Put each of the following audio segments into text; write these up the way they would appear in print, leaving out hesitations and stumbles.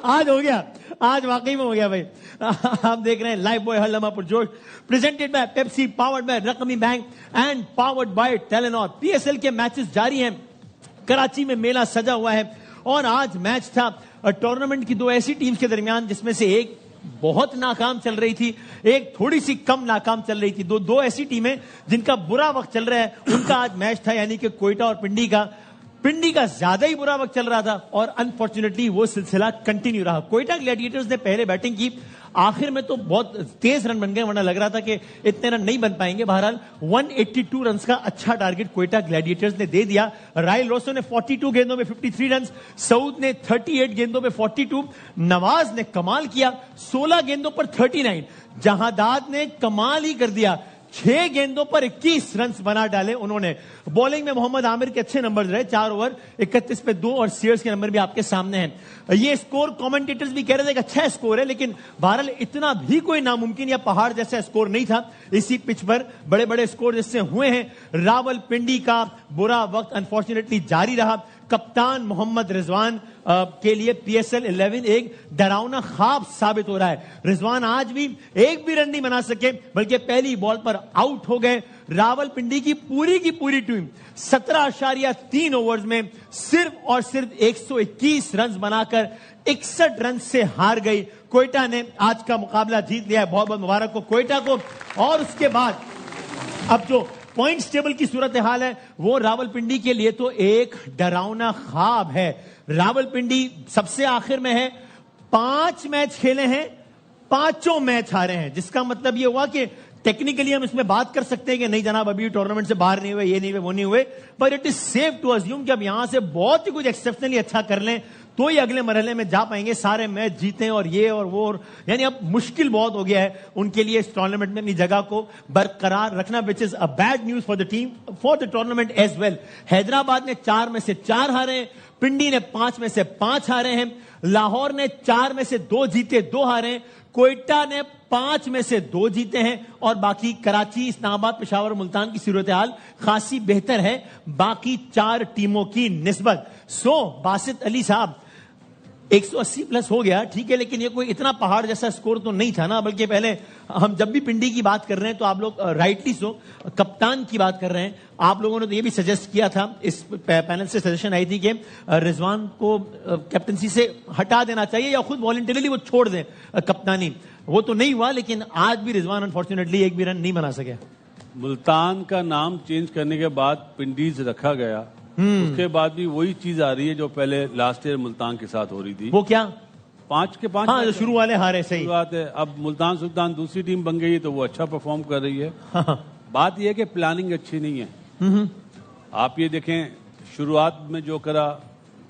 आज हो गया, आज वाकई में हो गया भाई. आप देख रहे हैं लाइव बॉय हर लम्हा पुरजोश, presented by Pepsi, powered by रकमी bank and powered by Telenor. PSL के मैचेस जारी हैं. कराची में मेला सजा हुआ है और आज मैच था टूर्नामेंट की दो ऐसी टीम्स के दरमियान जिसमें से एक बहुत नाकाम चल रही थी, एक थोड़ी सी कम नाकाम चल रही थी. दो ऐसी टीमें जिनका बुरा वक्त चल रहा है, उनका आज मैच था, यानी कि कोयटा और पिंडी का. पिंडी का ज्यादा ही बुरा वक्त चल रहा था और अनफॉर्चुनेटली वो सिलसिला कंटिन्यू रहा. कोयटा ग्लैडिएटर्स ने पहले बैटिंग की, आखिर में तो बहुत तेज रन बन गए, वरना लग रहा था कि इतने रन नहीं बन पाएंगे. बहरहाल 182 रन का अच्छा टारगेट कोयटा ग्लैडिएटर्स ने दे दिया. रायल रोसो ने 42 गेंदों में 53 रन, सऊद ने 38 गेंदों में 42, नवाज ने कमाल किया 16 गेंदों पर 39, जहादाद ने कमाल ही कर दिया 6 गेंदों पर 21 रन बना डाले उन्होंने. बॉलिंग में मोहम्मद आमिर के अच्छे नंबर्स रहे, 4 ओवर 31 पे 2, और सीयर्स के नंबर भी आपके सामने हैं. ये स्कोर कमेंटेटर्स भी कह रहे थे कि अच्छा स्कोर है, लेकिन बहरहाल इतना भी कोई नामुमकिन या पहाड़ जैसा स्कोर नहीं था. इसी पिच पर बड़े बड़े स्कोर जिससे हुए हैं. रावलपिंडी का बुरा वक्त अनफॉर्चुनेटली जारी रहा. कप्तान मोहम्मद रिजवान के लिए पीएसएल 11 एक डरावना ख्वाब साबित हो रहा है. रिजवान आज भी एक भी रन नहीं बना सके, बल्कि पहली बॉल पर आउट हो गए. रावलपिंडी की पूरी टीम 17.3 ओवर्स में सिर्फ और सिर्फ 121 रन बनाकर 61 रन से हार गई. कोयटा ने आज का मुकाबला जीत लिया है. बहुत बहुत मुबारक हो कोयटा को. और उसके बाद अब जो पॉइंट्स टेबल की सूरत हाल है वो रावलपिंडी के लिए तो एक डरावना ख्वाब है. रावलपिंडी सबसे आखिर में है, 5 मैच खेले हैं, 5 मैच हारे हैं, जिसका मतलब ये हुआ कि टेक्निकली हम इसमें बात कर सकते हैं कि नहीं जनाब अभी टूर्नामेंट से बाहर नहीं हुए, ये नहीं हुए, वो नहीं हुए, पर it is safe to assume कि अब यहां से बहुत ही कुछ एक्सेप्शनली अच्छा कर लें तो ही अगले मरहले में जा पाएंगे, सारे मैच जीतें और ये और वो, और यानी अब मुश्किल बहुत हो गया है उनके लिए इस टूर्नामेंट में अपनी जगह को बरकरार रखना, which is a bad news for the team, for the tournament as well. Hyderabad ने 4 में से 4 हारे हैं, पिंडी ने 5 में से 5 हारे हैं, लाहौर ने 4 में से 2 जीते 2 हारे, कोयटा ने 5 में से 2 जीते हैं, और बाकी कराची, इस्लामाबाद, पेशावर, मुल्तान की सूरत हाल खासी बेहतर है बाकी 4 टीमों की निस्बत. बासित अली साहब 180 प्लस हो गया, ठीक है, लेकिन ये कोई इतना पहाड़ जैसा स्कोर तो नहीं था ना. बल्कि पहले हम जब भी पिंडी की बात कर रहे हैं तो आप लोग राइटली सो कप्तान की बात कर रहे हैं. आप लोगों ने तो ये भी सजेस्ट किया था, इस पैनल से सजेशन आई थी कि रिजवान को कैप्टनसी से हटा देना चाहिए या खुद वॉलंटरीली वो छोड़ दें कप्तानी. वो तो नहीं हुआ, लेकिन आज भी रिजवान अनफॉर्चुनेटली एक भी रन नहीं बना सके. मुल्तान का नाम चेंज करने के बाद पिंडीज रखा गया, उसके बाद भी वही चीज आ रही है जो पहले लास्ट ईयर मुल्तान के साथ हो रही थी. वो क्या? 5 के 5, हाँ, जो शुरू वाले हारे. सही बात है. अब मुल्तान सुल्तान दूसरी टीम बन गई है तो वो अच्छा परफॉर्म कर रही है. बात यह है कि प्लानिंग अच्छी नहीं है. आप ये देखें, शुरुआत में जो करा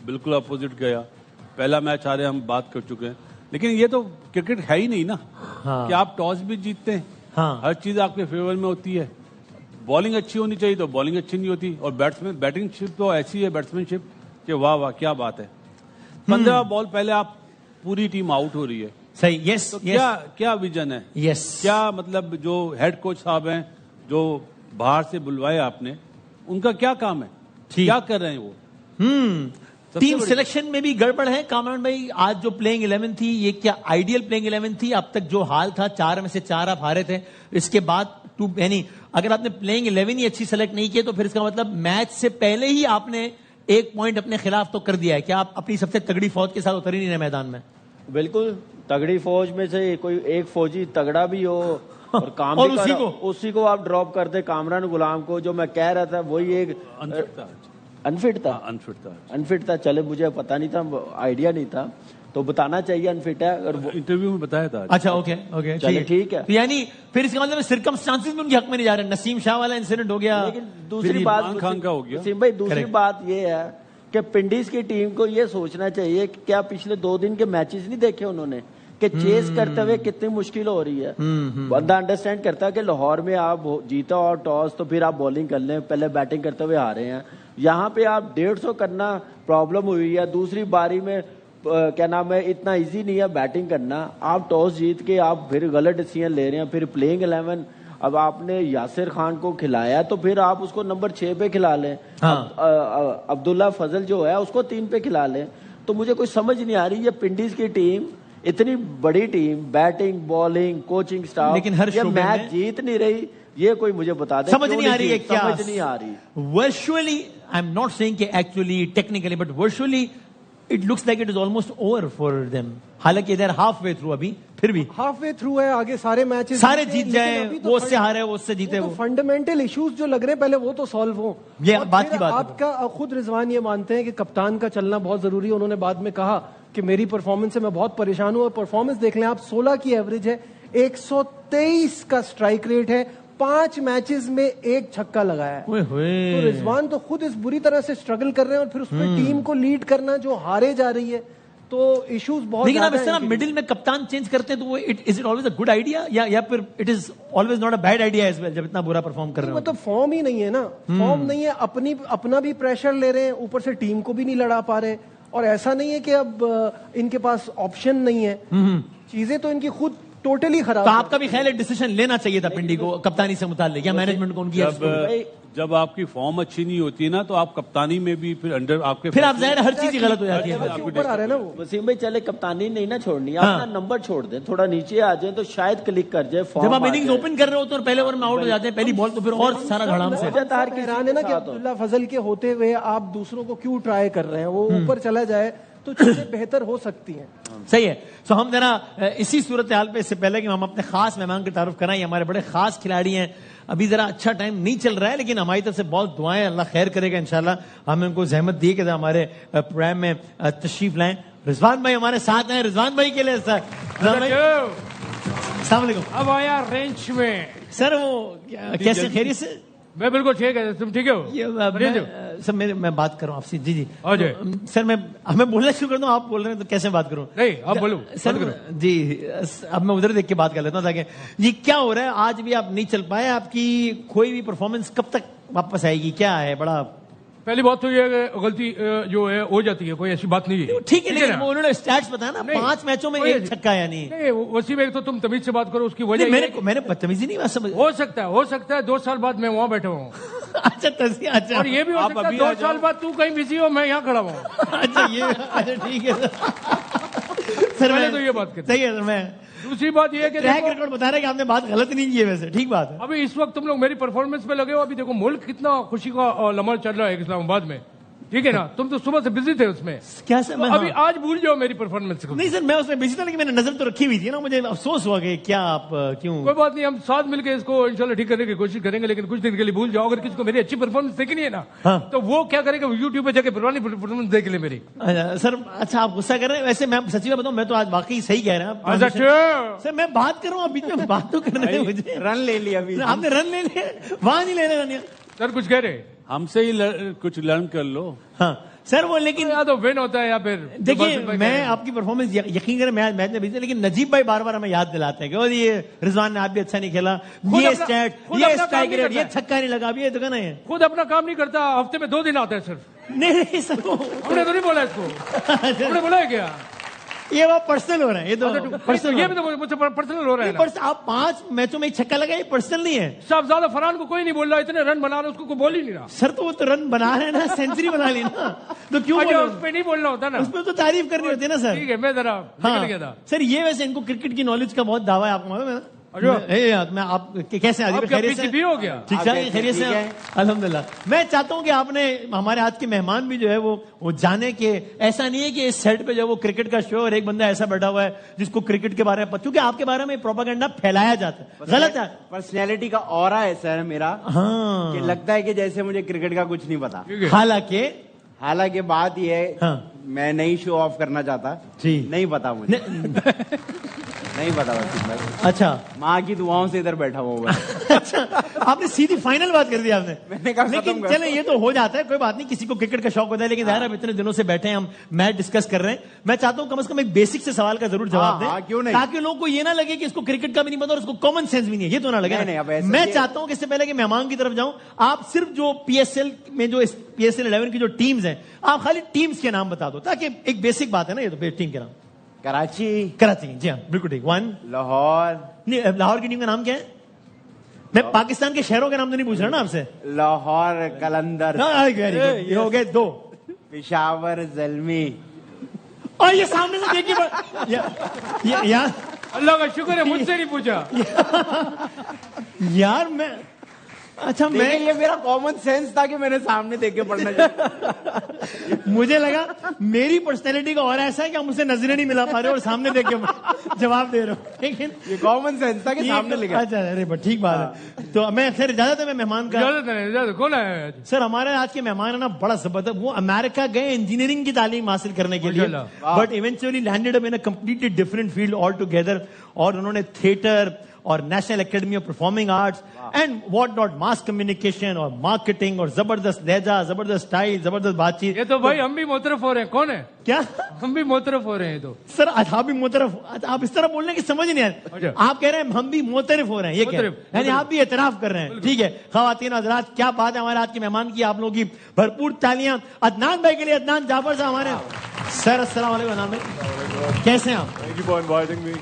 बिल्कुल अपोजिट गया. पहला मैच हारे, हम बात कर चुके हैं, लेकिन ये तो क्रिकेट है ही नहीं ना. कि आप टॉस भी जीतते हैं, हर चीज आपके फेवर में होती है. बॉलिंग अच्छी होनी चाहिए तो बॉलिंग अच्छी नहीं होती, और बैटिंगशिप तो ऐसी है, बैट्समैनशिप, कि वाह वाह क्या बात है. 15 बॉल पहले आप पूरी टीम आउट हो रही है. सही. यस. तो क्या विजन है? यस. क्या मतलब जो हेड कोच साहब हैं, जो बाहर से बुलवाए आपने, उनका क्या काम है? क्या कर रहे हैं वो? टीम सिलेक्शन में भी गड़बड़ है. कामरान भाई, आज जो प्लेइंग 11 थी, ये क्या आइडियल प्लेइंग 11 थी? अब तक जो हाल था, 4 में से 4 आप हारे थे. इसके बाद यानी अगर आपने प्लेइंग 11 ही अच्छी सेलेक्ट नहीं की तो फिर इसका मतलब मैच से पहले ही आपने 1 पॉइंट अपने खिलाफ तो कर दिया है. क्या आप अपनी सबसे तगड़ी फौज के साथ उतर ही नहीं रहे मैदान में? बिल्कुल, तगड़ी फौज में से कोई एक फौजी तगड़ा भी हो और काम और भी उसी को आप ड्रॉप कर दे. कामरान गुलाम को, जो मैं कह रहा था, वही एक अनफिट था. चले, मुझे पता नहीं था, आइडिया नहीं था, तो बताना चाहिए अनफिट है. अगर इंटरव्यू में बताया था. अच्छा, ओके, चलिए ठीक है. तो यानी फिर इसका मतलब सिरकमस्टांसेस में उनके हक में नहीं जा रहे. नसीम शाह वाला इंसिडेंट हो गया, लेकिन दूसरी बात खान का हो गया. नसीम भाई, दूसरी बात ये है کہ پنڈیز کی ٹیم کو یہ سوچنا چاہیے کہ کیا پچھلے 2 دن کے میچز نہیں دیکھے انہوں نے کہ چیز کرتے ہوئے کتنی مشکل ہو رہی ہے. بندہ انڈرسٹینڈ کرتا ہے کہ لاہور میں آپ جیتا اور ٹاس تو پھر آپ بولنگ کر لیں, پہلے بیٹنگ کرتے ہوئے ہارے ہیں. یہاں پہ آپ 150 کرنا پرابلم ہوئی ہے. دوسری باری میں کیا نام ہے, اتنا ایزی نہیں ہے بیٹنگ کرنا. آپ ٹاس جیت کے آپ پھر غلط ڈیسیژن لے رہے ہیں. پھر پلینگ 11 اب آپ نے یاسر خان کو کھلایا تو پھر آپ اس کو نمبر 6 پہ کھلا لیں. عبداللہ فضل جو ہے اس کو 3 پہ کھلا لیں. تو مجھے کوئی سمجھ نہیں آ رہی یہ پنڈیز کی ٹیم, اتنی بڑی team, batting bowling coaching staff, لیکن ہر یہ میچ جیت نہیں رہی. یہ کوئی مجھے بتا دے, سمجھ نہیں آ رہی ہے کیا, سمجھ نہیں آ رہی. Virtually I am not seeing کہ actually technically, but virtually it looks like it is almost over for them. حالانکہ ادھر ہاف وے تھرو, ابھی پھر بھی ہاف وے تھرو ہے, آگے سارے میچز سارے جیت جائیں, وہ اس سے ہارے وہ اس سے جیتے. وہ فنڈامنٹل ایشوز جو لگ رہے ہیں پہلے وہ تو سالو ہوں. یہ بات کی بات ہے. آپ کا خود رضوان یہ مانتے ہیں کہ کپتان کا چلنا بہت ضروری ہے. انہوں نے بعد میں کہا کہ میری پرفارمنس سے میں بہت پریشان ہوں, اور پرفارمنس دیکھ لیں آپ, 16 کی ایوریج ہے, 123 کا سٹرائک ریٹ ہے, 5 میچز میں 1 چھکا لگایا ہے. تو رضوان تو خود اس بری طرح سے سٹرگل کر رہے ہیں, اور پھر اس میں ٹیم کو لیڈ کرنا جو ہارے جا رہی ہے, تو ایشوز بہت. لیکن آپ اس طرح مڈل میں کپتان چینج کرتے ہیں تو وہ is it always a good idea, یا پھر it is always not a bad idea as well, جب اتنا برا پرفارم کر رہے ہیں. مطلب فارم ہی نہیں ہے نا, فارم نہیں ہے, اپنا بھی پریشر لے رہے ہیں, اوپر سے ٹیم کو بھی نہیں لڑا پا رہے. اور ایسا نہیں ہے کہ اب ان کے پاس آپشن نہیں ہے, چیزیں تو ان کی خود ٹوٹلی خراب. تو آپ کا بھی خیال ہے ڈیسیژن لینا چاہیے تھا پنڈی کو کپتانی سے متعلق, یا مینجمنٹ کو ان کی جب آپ کی فارم اچھی نہیں ہوتی نا تو آپ کپتانی میں بھی پھر انڈر آپ کے پھر آپ ظاہر ہر چیز غلط ہو جاتی ہے. اوپر آ رہے ہیں نا وہ. وسیم بھائی چلے کپتانی نہیں نا چھوڑنی, آپ اپنا نمبر چھوڑ دیں, تھوڑا نیچے آ جائیں تو شاید کلک کر جائے. جب آپ اننگز اوپن کر رہے ہوتے ہیں اور پہلے اوور میں آؤٹ ہو جاتے ہیں پہلی بال, تو پھر اور سارا گھڑام سے حیران ہے نا کہ عبداللہ فضل کے ہوتے ہوئے آپ دوسروں کو کیوں ٹرائی کر رہے ہیں. وہ اوپر چلا جائے تو چیزیں بہتر ہو سکتی ہیں. صحیح ہے. سو ہم ذرا اسی صورتحال پہ, اس سے پہلے کہ ہم اپنے خاص مہمان کی تعارف کرائیں, ہمارے بڑے خاص کھلاڑی ہیں. ابھی ذرا اچھا ٹائم نہیں چل رہا ہے, لیکن ہماری طرف سے بہت دعائیں, اللہ خیر کرے گا انشاءاللہ. ہم ان کو زحمت دی کہ ہمارے پروگرام میں تشریف لائیں. رضوان بھائی ہمارے ساتھ ہیں. رضوان بھائی کے لیے السلام علیکم. اب آیا رینچ میں سر, وہ کیسے خیریت سے؟ میں بالکل ٹھیک ہے, تم ٹھیک ہو؟ سر میں بات کروں آپ سے. جی آ جائے. سر میں بولنا شروع کر دوں, آپ بول رہے ہیں تو کیسے بات کروں؟ نہیں آپ بولو سر. جی اب میں ادھر دیکھ کے بات کر لیتا ہوں تاکہ جی کیا ہو رہا ہے. آج بھی آپ نہیں چل پائے, آپ کی کھوئی ہوئی پرفارمنس کب تک واپس آئے گی, کیا ہے؟ بڑا پہلی بات تو یہ ہے کہ غلطی جو ہے ہو جاتی ہے, کوئی ایسی بات نہیں ہے. ٹھیک ہے, لیکن انہوں نے اسٹیٹس بتایا نا, 5 میچوں میں 1 چھکا. یعنی نہیں وسیم, ایک تو تم تمیز سے بات کرو, اس کی وجہ میں نے بدتمیزی نہیں سمجھ. ہو سکتا ہے 2 سال بعد میں وہاں بیٹھا ہوں. اچھا, اور یہ بھی ہو سکتا ہے 2 سال بعد تو کہیں بزی ہو, میں یہاں کھڑا ہوں. اچھا یہ ٹھیک ہے سر. میں تو یہ بات کرتا. صحیح ہے سر. میں دوسری بات یہ ہے کہ ٹریک ریکارڈ بتا رہا ہے کہ آپ نے بات غلط نہیں کی ہے, ویسے ٹھیک بات ہے. ابھی اس وقت تم لوگ میری پرفارمنس پہ لگے ہو. ابھی دیکھو ملک کتنا خوشی کا لمحہ چل رہا ہے اسلام آباد میں, ٹھیک ہے نا. تم تو صبح سے بزی تھے اس میں. کیا سر؟ ابھی آج بھول جاؤ میری پرفارمنس کو. نہیں سر, میں اس میں بزی تھا, لیکن میں نے نظر تو رکھی ہوئی تھی نا. مجھے افسوس ہوا کہ کیا آپ کیوں. کوئی بات نہیں, ہم ساتھ مل کے اس کو انشاءاللہ ٹھیک کرنے کی کوشش کریں گے, لیکن کچھ دن کے لیے بھول جاؤ. اگر کسی کو میری اچھی پرفارمنس دیکھنی ہے نا تو وہ کیا کرے گا, یوٹیوب پہ جا کے پرانی پرفارمنس دیکھ لے میری. سر اچھا, آپ غصہ کر رہے ہیں. ویسے میں سچی میں بتاؤں, میں تو آج واقعی صحیح کہہ رہا ہوں سر. میں بات کر رہا ہوں, بیچ میں بات تو کرنے دیں مجھے. رن لے لیا ابھی آپ نے, رن لے لیا, وہاں نہیں لے رہے. سر کچھ کہہ رہے ہم سے ہی کچھ لرن کر لو. ہاں سر, وہ لیکن یا تو ون ہوتا ہے یا پھر دیکھیے, میں آپ کی پرفارمنس یقین کریں میچ میں بھیجتے, لیکن نجیب بھائی بار بار ہمیں یاد دلاتے ہیں کہ یہ رضوان نے آپ بھی اچھا نہیں کھیلا, یہ اسٹیٹ, یہ اسٹرائک ریٹ, یہ چھکا نہیں لگا. یہ تو کہنا ہے خود اپنا کام نہیں کرتا, ہفتے میں 2 دن آتا ہے صرف. نہیں سر, ہم نے تو نہیں بولا اس کو, ہم نے بولا ہے کیا. یہ وہ پرسنل ہو رہا ہے, یہ تو یہ بھی تو مجھ سے پرسنل ہو رہا ہے. آپ 5 میچوں میں 1 چھکا لگا, یہ پرسنل نہیں ہے. صاحبزادہ فرحان کو کوئی نہیں بول رہا, اتنے رن بنا رہا, اس کو کوئی بول ہی نہیں رہا. سر تو وہ تو رن بنا رہے ہیں نا, سینچری بنا لی نا, تو کیوں اس پہ نہیں بولنا ہوتا نا, اس پہ تو تعریف کرنی ہوتی ہے نا سر. ٹھیک ہے, میں ذرا نکل گیا تھا. سر یہ ویسے ان کو کرکٹ کی نالج کا بہت دعویٰ ہے, آپ کو معلوم ہے نا. میں آپ کیسے خیریت سے ہو گیا, ٹھیک ٹھاک خیریت سے الحمدللہ. میں چاہتا ہوں کہ آپ نے ہمارے آج کے مہمان بھی جو ہے وہ جانے کہ ایسا نہیں ہے کہ اس سیٹ پہ جو وہ کرکٹ کا شو اور ایک بندہ ایسا بیٹھا ہوا ہے جس کو کرکٹ کے بارے میں, کیونکہ آپ کے بارے میں پروپیگنڈا پھیلایا جاتا ہے, غلط ہے. پرسنالٹی کا اورا ہے سر میرا, کہ لگتا ہے کہ جیسے مجھے کرکٹ کا کچھ نہیں پتا. حالانکہ بات یہ ہے, میں نہیں شو آف کرنا چاہتا, نہیں پتا مجھے. नहीं पता वसीम भाई, अच्छा माँ की दुआओं से इधर बैठा हुआ है। अच्छा, आपने सीधी फाइनल बात कर दी आपने। मैंने कहा खत्म लेकिन कर चले ये तो हो जाता है, कोई बात नहीं, किसी को क्रिकेट का शौक होता है, लेकिन यार अब इतने दिनों से बैठे हैं हम, मैच डिस्कस कर रहे हैं, मैं चाहता हूं कम से कम एक बेसिक से सवाल का जरूर जवाब हाँ, क्यों दें, नहीं? ताकि लोगों को ये ना लगे कि इसको क्रिकेट का भी नहीं पता और इसको कॉमन सेंस भी नहीं है, ये तो ना लगे। नहीं, अब ऐसा मैं ये- चाहता हूं कि इससे पहले कि मेहमान की तरफ जाऊं, आप सिर्फ जो PSL में जो PSL 11 की जो टीम्स हैं, आप खाली टीम्स के नाम बता दो, ताकि एक बेसिक बात है ना, ये तो टीम के नाम। कराची, कराची, जी हाँ बिल्कुल ठीक। वन, लाहौर, नहीं लाहौर की टीम का नाम क्या है? मैं पाकिस्तान के शहरों के नाम तो नहीं पूछ रहा ना आपसे। लाहौर कलंदर, वेरी गुड, ये हो गए दो। पेशावर जलमी। और ये सामने से देखिए यार अल्लाह का शुक्र है मुझसे नहीं पूछा। यार मैं, अच्छा देखिए, मैं, ये मेरा कॉमन सेंस था कि मैंने सामने देख के पढ़ना चाहिए। मुझे लगा मेरी पर्सनैलिटी का और ऐसा है कि हम मुझसे नजरें नहीं मिला पा रहे और सामने देख के जवाब दे रहे हो, लेकिन ये कॉमन सेंस था कि सामने लिखा। अच्छा अरे बट ठीक बात है। तो मैं खैर इजाजत है, मैं मेहमान का, इजाजत है, इजाजत। कौन है आज? सर हमारे आज के मेहमान है ना बड़ा जबरदस्त, वो अमेरिका गए इंजीनियरिंग की तालीम हासिल करने के लिए, माशाल्लाह। But eventually landed up in a completely different field all together, और उन्होंने थिएटर और national academy of performing arts and what not, mass communication और मार्केटिंग और जबरदस्त लहजा, जबरदस्त स्टाइल, जबरदस्त बातचीत। ये तो भाई हम भी मोतरफ हो रहे हैं। कौन है? क्या हम भी मोतरफ हो रहे हैं। तो सर आप भी मोतरफ, आप इस तरह बोलने की समझ नहीं आ रही। अच्छा। आप कह रहे हैं हम भी मोतरफ हो रहे हैं, ये कह रहे हैं, मोतरफ, यानी आप भी एतराफ कर रहे हैं। ठीक है खवातीन हजरात, क्या बात है, हमारे आज के मेहमान की आप लोगों की भरपूर तालियां अदनान भाई के लिए। अदनान जाफर साहब हमारे सर, अस्सलाम वालेकुम अदनान भाई, कैसे हैं आप? Thank you for inviting me.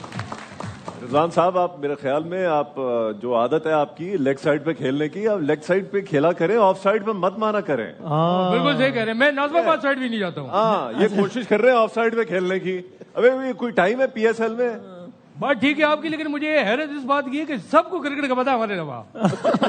Rizwan साहब, आप मेरे ख्याल में आप जो आदत है आपकी लेग साइड पे खेलने की, आप लेग साइड पे खेला करें, ऑफ साइड पे मत माना करें। बिल्कुल सही कह रहे हैं। मैं नाजमाबाद साइड भी नहीं जाता हूँ। हाँ, ये कोशिश कर रहे हैं ऑफ साइड पे खेलने की। अबे ये कोई टाइम है PSL में? बात ठीक है आपकी, लेकिन मुझे हैरत इस बात की है कि सबको क्रिकेट का पता है हमारे नवाब।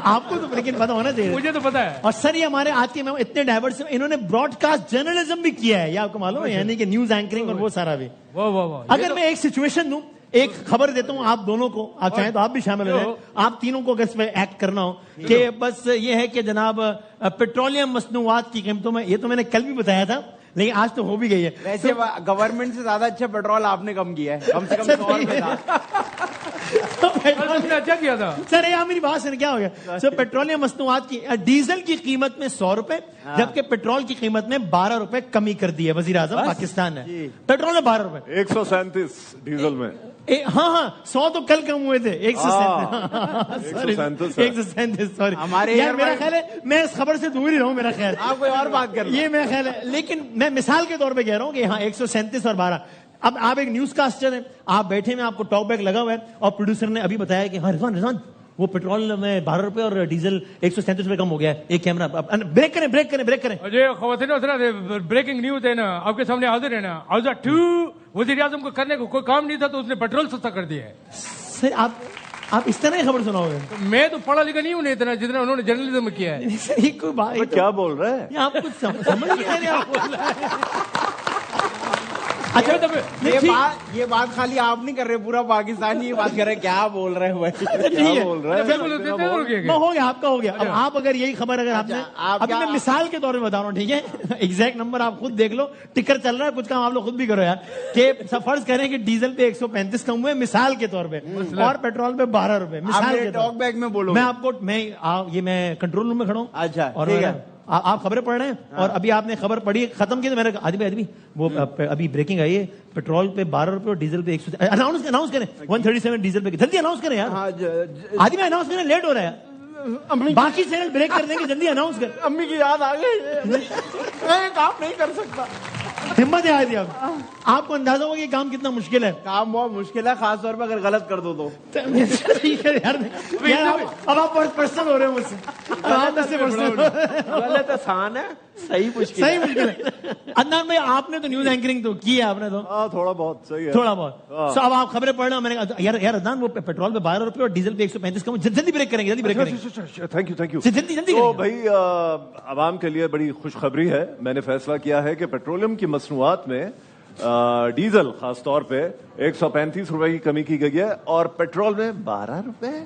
आपको तो लेकिन पता होना चाहिए। मुझे तो पता है। और सर ये हमारे आज के मेहमान इतने डाइवर्स, इन्होंने ब्रॉडकास्ट जर्नलिज्म भी किया है, ये आपको मालूम है, यानी कि न्यूज एंकरिंग और वो सारा भी। वाह वाह वाह। अगर मैं एक सिचुएशन दूं, एक खबर देता हूं आप दोनों को, आप चाहें तो आप भी शामिल हो जाएं, आप तीनों को अगर इसमें एक्ट करना हो कि बस ये है कि जनाब पेट्रोलियम मसनूआत की कीमतों में, ये तो मैंने कल भी बताया था लेकिन आज तो हो भी गई है। वैसे गवर्नमेंट से ज्यादा अच्छा पेट्रोल आपने कम किया है, कम से कम 100 रुपए था। कल तुमने अच्छा किया था। सर यहाँ मेरी बात सुन, क्या हो गया सर, पेट्रोलियम मसनूआत की डीजल की कीमत में 100 रुपए, जबकि पेट्रोल की कीमत में 12 रुपए कमी कर दी है वजीर आजम पाकिस्तान ने। पेट्रोल में 12 रुपए, 137 डीजल में। हाँ हाँ 100 तो कल कम हुए थे, 137 137 सॉरी। हमारे यार मेरा ख्याल है मैं इस खबर से दूर ही रहूं, मेरा ख्याल आप कोई और बात कर लो। ये मेरा ख्याल है, लेकिन मैं मिसाल के तौर पे कह रहा हूँ कि हाँ 137 और 12। अब आप एक न्यूज कास्टर हैं, आप बैठे में, आपको टॉक बैक लगा हुआ है और प्रोड्यूसर ने अभी बताया कि हाँ रिजवान वो पेट्रोल में 12 रुपए और डीजल 137 रुपए कम हो गया है। एक कैमरा ब्रेक करें। अजय खवातीन हज़रात, ब्रेकिंग न्यूज है ना, आपके सामने हाजिर है ना। आजा टू वजीर आजम को करने को कोई काम नहीं था तो उसने पेट्रोल सस्ता कर दिया है। सर आप इस तरह की खबर सुनाओगे? तो मैं तो पढ़ा लिखा नहीं हूं इतना जितना उन्होंने जर्नलिज्म में किया है। सर ये कोई बात, तो क्या बोल रहे हैं? आप कुछ समझ नहीं आ रहे आप बोल रहे हैं। अच्छा ये बात खाली आप नहीं कर रहे, पूरा पाकिस्तान ये बात कर रहे हैं, क्या बोल रहे हैं भाई? क्या बोल रहे हैं? हो गया आपका हो गया। अब आप अगर यही खबर अगर आपने, अभी मैं मिसाल के तौर पे बता रहा हूँ, ठीक है एग्जैक्ट नंबर आप खुद देख लो, टिकर चल रहा है, कुछ काम आप लोग खुद भी करो यार, कि फर्ज करें कि डीजल पे 135 कम हुए मिसाल के तौर पे, और पेट्रोल पे 12 रुपए मिसाल के टॉक बैक में बोलो। मैं आपको मैं कंट्रोल रूम में खड़ा हूँ। अच्छा, और ठीक है। आप खबरें पढ़ रहे हैं और अभी आपने खबर पढ़ी खत्म की तो मैंने आदमी वो अभी ब्रेकिंग आई है, पेट्रोल पे 12 रुपए और डीजल पे 100। अनाउंस करें 137 डीजल पे, जल्दी अनाउंस करें यार। आदमी अनाउंस करें, लेट हो रहा है, बाकी चैनल ब्रेक कर देंगे, जल्दी अनाउंस कर। अम्मी की याद आ गई, मैं काम नहीं कर सकता। हिम्मत है आदि, आपको अंदाजा होगा कि काम कितना मुश्किल है। काम बहुत मुश्किल है, खास तौर पर अगर गलत कर दो तो। यार अब आप पर्सनल हो रहे हो मुझसे, गलत आसान है, सही मुश्किल है। अदनान भाई आपने तो न्यूज एंकरिंग तो की है आपने तो। हाँ थोड़ा बहुत सही है, थोड़ा बहुत। तो अब आप खबरें पढ़ना, मैंने कहा यार अदनान वो पेट्रोल पे 12 रुपए और डीजल पे 135 कम, जल्दी ब्रेक करेंगे, थैंक यू। जल्दी तो भाई आवाम के लिए बड़ी खुशखबरी है, मैंने फैसला किया है कि पेट्रोलियम की मसनूआत में डीजल खास तौर पे 135 रुपए की कमी की गई है और पेट्रोल में 12 रुपए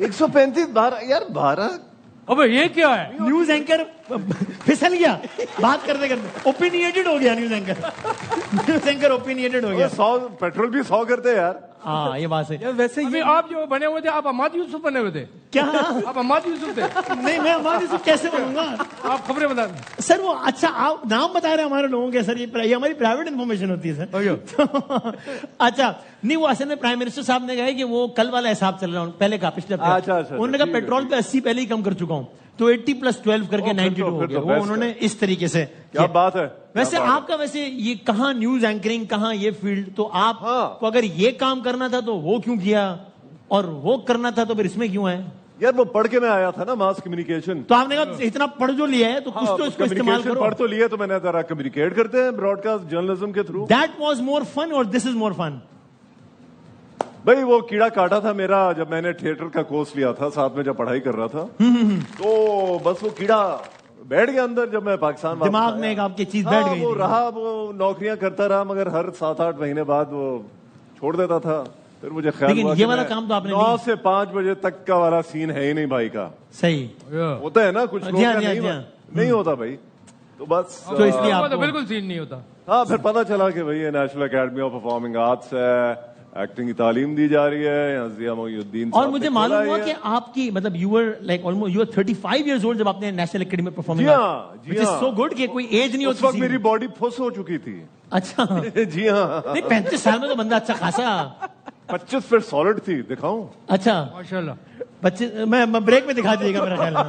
135 12 यार 12 अबे ये क्या है? न्यूज एंकर फिसल गया बात करते करते, ओपिनियटेड हो गया न्यूज एंकर ओपिनियटेड हो गया। 100 पेट्रोल भी 100 करते हैं यार। हाँ ये बात है। वैसे अभी ये आप जो बने हुए थे, आप अहमद यूसुफ बने हुए थे। क्या? आप अहमद यूसुफ थे। नहीं मैं हमारे यूसुफ कैसे बनूंगा आप खबरें बता रहे सर? वो अच्छा आप नाम बता रहे हैं हमारे लोगों के सर, ये हमारी प्राइवेट इन्फॉर्मेशन होती है सर। तो, अच्छा नहीं, वो असल में प्राइम मिनिस्टर साहब ने कहा कि वो कल वाला हिसाब चल रहा हूँ, पहले का पिछले हफ्ते। अच्छा, उन्होंने कहा पेट्रोल पे 80 पहले ही कम कर चुका हूँ, तो 80 + 12 करके 92 हो गया। वो उन्होंने इस तरीके से क्या बात है। वैसे आपका वैसे ये कहाँ न्यूज एंकरिंग, कहाँ ये फील्ड, तो आप को अगर ये काम करना था तो वो क्यों किया, और वो करना था तो फिर इसमें क्यों है? यार वो पढ़ के मैं आया था ना, मास कम्युनिकेशन। तो आपने कहा इतना पढ़ जो लिया है तो कुछ तो इसको इस्तेमाल करो। पढ़ तो लिया, तो मैंने जरा कम्युनिकेट करते हैं ब्रॉडकास्ट जर्नलिज्म के through. That was more fun और दिस इज मोर फन। भाई वो कीड़ा काटा था मेरा जब मैंने थिएटर का कोर्स लिया था, साथ में जब पढ़ाई कर रहा था। तो बस वो कीड़ा बैठ गया अंदर जब मैं पाकिस्तान वापस दिमाग आया। में एक आपकी चीज बैठ गई वो थी। रहा, वो नौकरियां करता रहा, मगर हर 7-8 महीने बाद वो छोड़ देता था। फिर मुझे ख्याल लेकिन हुआ ये कि वाला मैं काम तो आपने 9 से 5 बजे तक का वाला सीन है ही नहीं भाई का। सही होता है ना कुछ लोगों का, जी हाँ। नहीं होता भाई। तो बस तो इसलिए तो आपको बिल्कुल सीन नहीं होता। हाँ, फिर पता चला कि भाई ये national academy of performing arts है, एक्टिंग की तालीम दी जा रही है यहाँ जिया मोइनुद्दीन और साहब मुझे ने मालूम खोला हुआ है। कि आपकी मतलब you were like almost you were 35 years old जब आपने नेशनल एकेडमी में परफॉर्मिंग, जी हाँ, जी व्हिच इज हाँ। सो गुड कि कोई एज नहीं उस वक्त होती मेरी बॉडी फुस हो चुकी थी। अच्छा जी हाँ, नहीं 35 साल में तो बंदा अच्छा खासा 25 फिर सॉलिड थी, दिखाऊं? अच्छा माशाल्लाह। 25 मैं ब्रेक में दिखा दीजिएगा मेरा ख्याल है,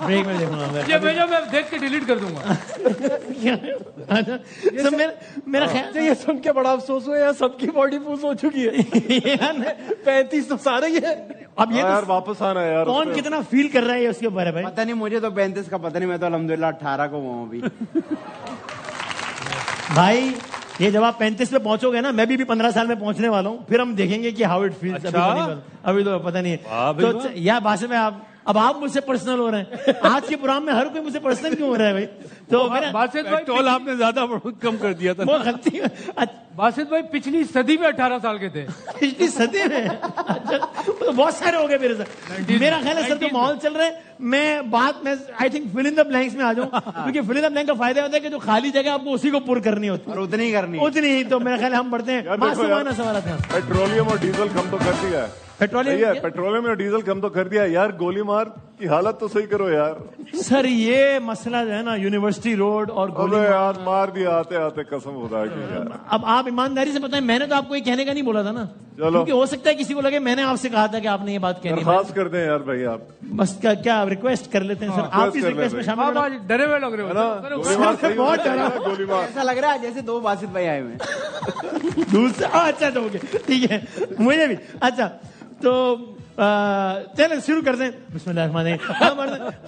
ब्रेक में देखूंगा मैं। ये भेजो, मैं देख के डिलीट कर दूंगा। अच्छा, so मेरा ख्याल ये सुन के बड़ा अफसोस हुआ यार, सबकी बॉडी फूस हो चुकी है। 35 तो सारे ही है। अब ये हाँ यार, तो वापस आना है यार। कौन उसमें। कितना फील कर रहा है उसके बारे में? पता नहीं, मुझे तो 35 का पता नहीं, मैं तो अल्हम्दुलिल्लाह 18 को हूँ अभी। भाई ये जब आप 35 पे पहुंचोगे ना, मैं भी 15 साल में पहुंचने वाला हूँ, फिर हम देखेंगे कि हाउ इट फील्स। अभी तो पता नहीं है। तो या बात में आप मुझसे पर्सनल हो रहे हैं। आज के प्रोग्राम में हर कोई मुझसे पर्सनल क्यों हो रहा है भाई? तो मेरा बासित भाई, पेट्रोल आपने ज्यादा कम कर दिया था। वो गलती बासित भाई पिछली सदी में 18 साल के थे। पिछली सदी में अच्छा, तो बहुत सारे हो गए मेरे साथ। मेरा ख्याल है सर जो माहौल चल रहा है, मैं बात में I think fill in the blanks में आ जाऊं, क्योंकि फिल इन द ब्लैंक का फायदा होता है कि जो खाली जगह आपको उसी को पूर्ण करनी होती और उतनी ही करनी है। उतनी ही। तो मेरा ख्याल है हम बढ़ते हैं। यार देखो मासूमाना यार, सवाल था। पेट्रोलियम और डीजल कम तो कर दिया है। पेट्रोलियम और डीजल कम तो कर दिया यार। गोली मार की हालत तो सही करो यार। सर ये मसला जो है ना, यूनिवर्सिटी रोड और गोली अबे यार, मार दिया आते आते, कसम खुदा की यार। अब आप ईमानदारी से बताएं, मैंने तो आपको ये कहने का नहीं बोला था ना। चलो। क्योंकि हो सकता है किसी को लगे मैंने आपसे कहा था कि आपने ये बात कहनी है। दरखास्त कर दें यार भाई आप। बस क्या रिक्वेस्ट कर लेते हैं सर, आप इस कर रिक्वेस्ट में लेते शामिल आप होना। आज डरे हुए लग रहे है ना? हो। गोली मार सही बहुत होता है डरा। ना, गोली मार। ऐसा लग रहा है जैसे 2 बासित भाई आए हुए हैं। दूसरा अच्छा तो हो गया, ठीक है, मुझे भी। अच्छा तो चलो शुरू करते हैं। बिस्मिल्लाह।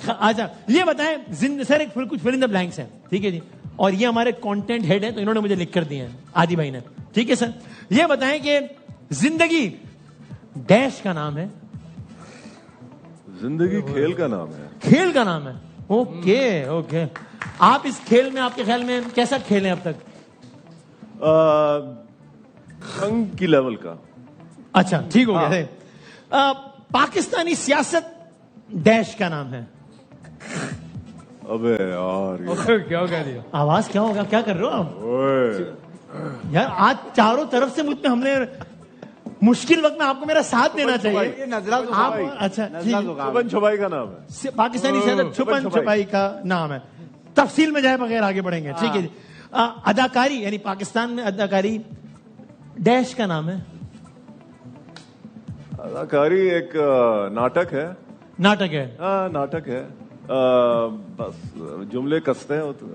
अच्छा ये बताएं सर, एक कुछ फिल इन द ब्लैंक्स है, ठीक है जी, और ये हमारे कंटेंट हेड है, तो इन्होंने मुझे लिख कर दिए हैं, आदि भाई ने। ठीक है सर, ये बताएं कि जिंदगी डैश का नाम है। जिंदगी खेल का नाम है। खेल का नाम है। Okay okay. आप इस खेल में, आपके ख्याल में कैसा खेल है अब तक? संघ की लेवल का। अच्छा ठीक हो गया। पाकिस्तानी सियासत डैश का नाम है। अबे यार क्या कह दिया? आवाज क्या होगा, क्या कर रहे हो आप? ओए, यार आज चारों तरफ से मुझ पे हमने, मुश्किल वक्त में आपको मेरा साथ देना चाहिए। ये नजला तो आप भाई। अच्छा ठीक नजला है। तो काम है। छुपन छुपाई का नाम है। पाकिस्तानी सियासत छुपन छुपाई का नाम है। तफसील में जाए बगैर आगे बढ़ेंगे, ठीक है जी। अदाकारी यानी पाकिस्तान में अदाकारी डैश का नाम है। अदाकारी एक नाटक है। नाटक है। हाँ नाटक है। बस जुमले कसते हैं वो तो।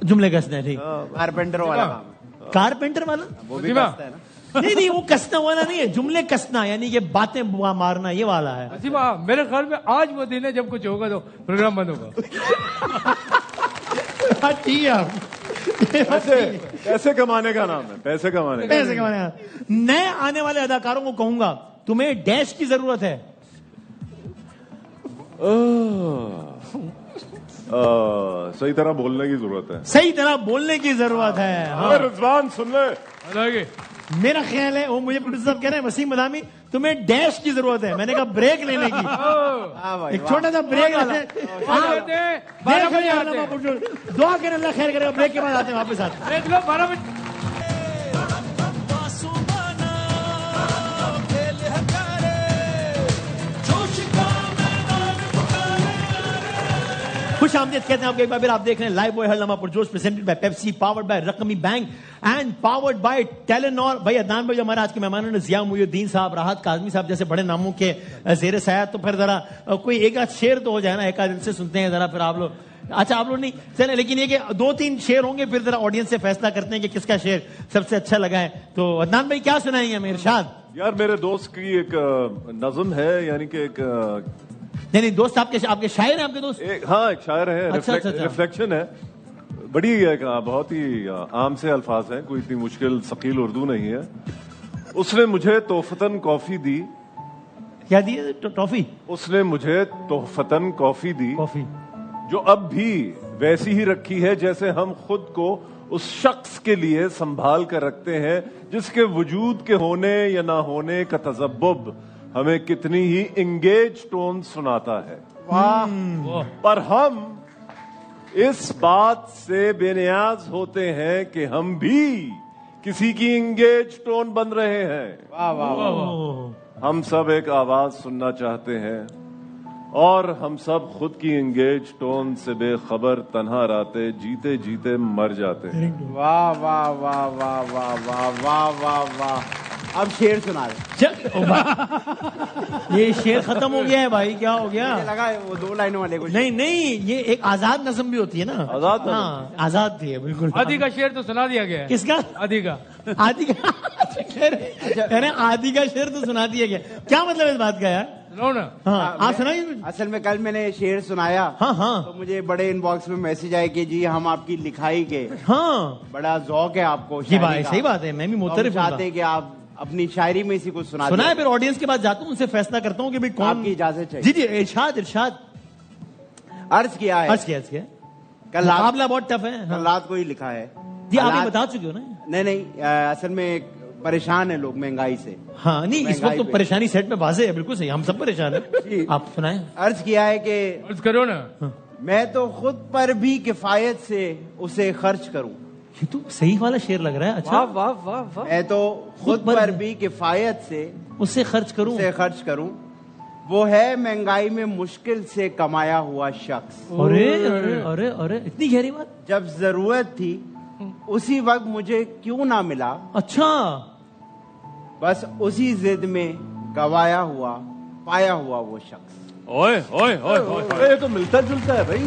जुमले कसते हैं, ठीक। कारपेंटर वाला काम है। कारपेंटर वाला वो भी कसता है ना। नहीं वो कसना वाला नहीं है, जुमले कसना यानी कि बातें मारना, ये वाला है। असीमा, मेरे ख्याल में आज वो दिन है जब कुछ होगा तो प्रोग्राम बंद होगा। हाँ, ठीक है। पैसे कमाने का नाम है। पैसे कमाने का। पैसे कमाने का। नए आने वाले अदाकारों को कहूंगा, तुम्हें डैश की जरूरत है। सही तरह बोलने की जरूरत है। सही तरह बोलने की जरूरत है। हाँ। रिजवान सुन ले। अलग मेरा ख्याल है, वो मुझे प्रोड्यूसर साहब कह रहे हैं, वसीम बदामी تمہیں ڈیش کی ضرورت ہے. میں نے کہا بریک لینے کی, ایک چھوٹا سا بریک لینے. دعا کریں اللہ خیر کرے گا. بریک کے بعد آتے ہیں واپس آتے ہیں. 12 بجے. خوش آمدید کہتے ہیں آپ کو ایک بار پھر. آپ دیکھ رہے ہیں لائیو بوائے ہرلما پرجوش presented by Pepsi, powered by رقمی bank and powered by Telenor. بھائی عدنان بھائی جو ہمارے آج کے مہمانوں نے ضیاء محی الدین صاحب, راحت کاظمی صاحب جیسے بڑے ناموں کے زیر سایہ, تو پھر ذرا کوئی ایک آدھ شعر تو ہو جائے نا, ایک آدھ دل سے سنتے ہیں ذرا پھر آپ لوگ. اچھا آپ لوگ نہیں چلیں, لیکن یہ کہ 2-3 شعر ہوں گے, پھر ذرا آڈینس سے فیصلہ کرتے ہیں کہ کس کا شعر سب سے اچھا لگا ہے. تو عدنان بھائی کیا سنائیں گے ہمیں ارشاد؟ یار میرے دوست کی ایک نظم ہے, یعنی کہ ایک نہیں دوست آپ کے شاعر ہیں آپ کے دوست؟ ہاں ایک شاعر ہے, اچھا. ریفلیکشن ہے, بڑی ایک بہت ہی عام سے الفاظ ہیں, کوئی اتنی مشکل ثقیل اردو نہیں ہے. اس نے مجھے تحفتاً کافی دی. کیا دی؟ ٹافی. اس نے مجھے تحفتاً کافی دی, کافی جو اب بھی ویسی ہی رکھی ہے جیسے ہم خود کو اس شخص کے لیے سنبھال کر رکھتے ہیں جس کے وجود کے ہونے یا نہ ہونے کا تذبذب ہمیں کتنی ہی انگیج ٹون سناتا ہے. پر ہم اس بات سے بے نیاز ہوتے ہیں کہ ہم بھی کسی کی انگیج ٹون بن رہے ہیں. ہم سب ایک آواز سننا چاہتے ہیں اور ہم سب خود کی انگیج ٹون سے بے خبر تنہا راتے جیتے جیتے مر جاتے ہیں. واہ واہ واہ واہ واہ واہ واہ واہ واہ. اب شعر سنا رہے. یہ شعر ختم ہو گیا ہے بھائی, کیا ہو گیا؟ مجھے لگا وہ 2 لائنوں والے کو. نہیں یہ ایک آزاد نظم بھی ہوتی ہے نا. آزاد نظم. ہاں آزاد تھی بالکل. آدھی کا شعر تو سنا دیا گیا ہے. کس کا؟ آدھی کا. آدھی کا آدھی کا شعر تو سنا دیا گیا. کیا مطلب اس بات کا یار؟ سنو نا. ہاں آپ سنائیے. اصل میں کل میں نے شعر سنایا, ہاں تو مجھے بڑے ان باکس میں میسج آئے کہ جی ہم آپ کی لکھائی کے ہاں بڑا ذوق ہے آپ کو. یہ بات صحیح بات ہے, میں بھی معترف ہوں. چاہتے ہیں کہ آپ اپنی شاعری میں اسی کو سنا ہے. پھر آڈینس کے بعد جاتا ہوں, ان سے فیصلہ کرتا ہوں کہ بھائی کون. آپ کی اجازت چاہیے. جی جی ارشاد ارشاد. عرض کیا ہے کل مقابلہ بہت ٹف ہے. کل رات کو ہی لکھا ہے. جی آپ یہ بتا چکے ہو نا. نہیں اصل میں پریشان ہے لوگ مہنگائی سے. ہاں نہیں اس وقت تو پریشانی سیٹ میں واضح ہے, بالکل صحیح, ہم سب پریشان ہیں. آپ سنائیں. عرض کیا ہے کہ عرض کرو نا. میں تو خود پر بھی کفایت سے اسے خرچ کروں. یہ تو صحیح والا شعر لگ رہا ہے. اچھا واہ واہ واہ. میں تو خود پر بھی کفایت سے اسے خرچ کروں. وہ ہے مہنگائی میں مشکل سے کمایا ہوا شخص. ارے اتنی گہری بات. جب ضرورت تھی اسی وقت مجھے کیوں نہ ملا. اچھا بس اسی ضد میں گوایا ہوا پایا ہوا وہ شخص. اوئے اوئے اوئے. یہ تو ملتا جلتا ہے بھائی,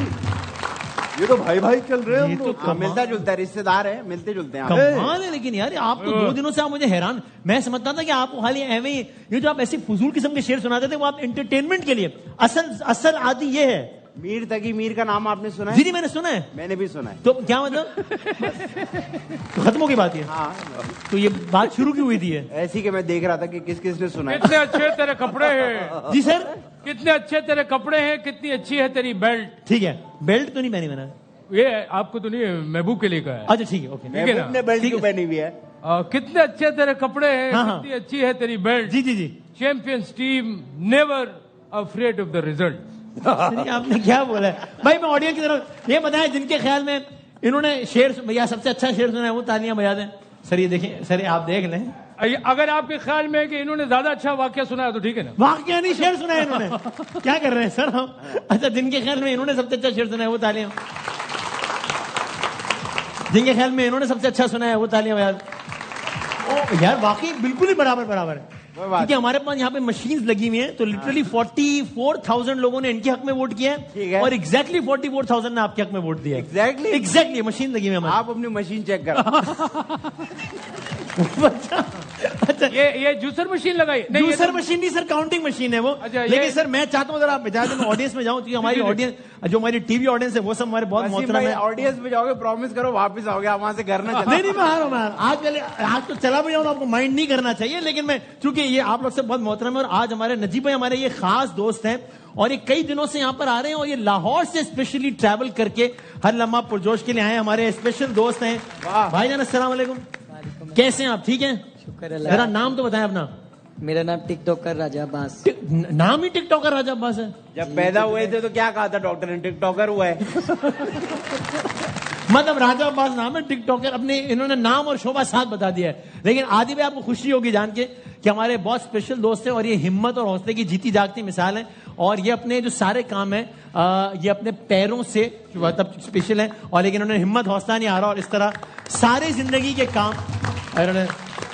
یہ تو بھائی بھائی چل رہے ہیں. ملتا جلتا ہے, رشتے دار ہیں, ملتے جلتے ہیں. کمال ہے. لیکن یار آپ تو 2 دنوں سے آپ مجھے حیران, میں سمجھتا تھا کہ آپ کو خالی ایویں یہ جو آپ ایسی فضول قسم کے شعر سناتے تھے وہ آپ انٹرٹینمنٹ کے لیے. اصل عادی یہ ہے. میر تقی میر کا نام آپ نے سنا ہے؟ جی میں نے سنا ہے. میں نے بھی سنا ہے. تو کیا مطلب ختم کی بات یہ؟ ہاں تو یہ بات شروع کی ہوئی تھی ایسی کہ میں دیکھ رہا تھا کہ کس کس نے سنا ہے. کتنے اچھے تیرے کپڑے ہیں. جی سر. کتنے اچھے تیرے کپڑے ہیں, کتنی اچھی ہے تیری بیلٹ. ٹھیک ہے, بیلٹ تو نہیں پہنی میں نے. یہ آپ کو تو نہیں, محبوب کے لیے کہا ہے. اچھا ٹھیک ہے اوکے. محبوب نے بیلٹ کیوں پہنی ہوئی ہے؟ کتنے اچھے تیرے کپڑے ہیں, کتنی اچھی ہے تیری بیلٹ. جی جی جی. Champions team never afraid of the result. آپ نے کیا بولا ہے بھائی؟ میں آڈینس کی طرف یہ بتائیں جن کے خیال میں انہوں نے شعر یا سب سے اچھا شعر سنا ہے وہ تالیاں بجا دیں. سر یہ دیکھیں, سر آپ دیکھ لیں. اگر آپ کے خیال میں کہ انہوں نے زیادہ اچھا واقعہ سنا ہے تو ٹھیک ہے نا. واقعہ نہیں, شعر سنا ہے انہوں نے. کیا کر رہے ہیں سر ہم؟ اچھا جن کے خیال میں انہوں نے سب سے اچھا شعر سنا ہے وہ تالیاں. جن کے خیال میں انہوں نے سب سے اچھا سنا ہے وہ تالیاں بجا دیں. یار واقعی بالکل ہی برابر ہے. کیونکہ ہمارے پاس یہاں پہ مشینز لگی ہوئی ہیں, تو لٹرلی 44,000 لوگوں نے ان کے حق میں ووٹ کیا ہے اور ایگزیکٹلی 44,000 نے آپ کے حق میں ووٹ دیا. ایگزیکٹلی مشین لگی ہوئی ہے. آپ اپنی مشین چیک کرو. اچھا یہ جوسر مشین لگائی. جوسر مشین نہیں سر, کاؤنٹنگ مشین ہے وہ. لیکن سر میں چاہتا ہوں ذرا آپ اجازت میں آڈینس میں جاؤں, کیونکہ ہماری آڈینس جو ہماری ٹی وی آڈینس ہے وہ سب ہمارے بہت محترم ہے. آڈینس میں جاؤ گے پرومس کرو واپس آؤ گے, آپ وہاں سے گھر نہ چلے. نہیں میں آ رہا ہوں. آج تو چلا بھی جاؤں, آپ کو مائنڈ نہیں کرنا چاہیے, لیکن میں چونکہ یہ آپ لوگ سے بہت محترم ہے اور آج ہمارے نجیب بھائی ہمارے یہ خاص دوست ہیں اور یہ کئی دنوں سے یہاں پر آ رہے ہیں اور یہ لاہور سے اسپیشلی ٹریول کر کے ہر لمحہ پرجوش کے لیے آئے. ہمارے اسپیشل دوست ہیں. بھائی جان السلام علیکم, کیسے ہیں آپ؟ ٹھیک ہیں, ذرا نام تو بتائیں اپنا. میرا نام ٹک ٹاکر راجہ عباس. نام ہی ٹک ٹاکر راجہ عباس ہے. جب پیدا ہوئے تھے تو کیا کہا تھا ڈاکٹر نے؟ ٹک ٹاکر ہوا ہے. مطلب راجہ عباس نام ہے, ٹک ٹاکر اپنے انہوں نے نام اور شعبہ ساتھ بتا دیا ہے. لیکن عادی بھائی آپ کو خوشی ہوگی جان کے کہ ہمارے بہت اسپیشل دوست ہیں اور یہ ہمت اور حوصلے کی جیتی جاگتی مثال ہیں, اور یہ اپنے جو سارے کام ہیں یہ اپنے پیروں سے مطلب اسپیشل ہیں, اور لیکن انہوں نے ہمت حوصلہ نہیں ہارا اور اس طرح ساری زندگی کے کام.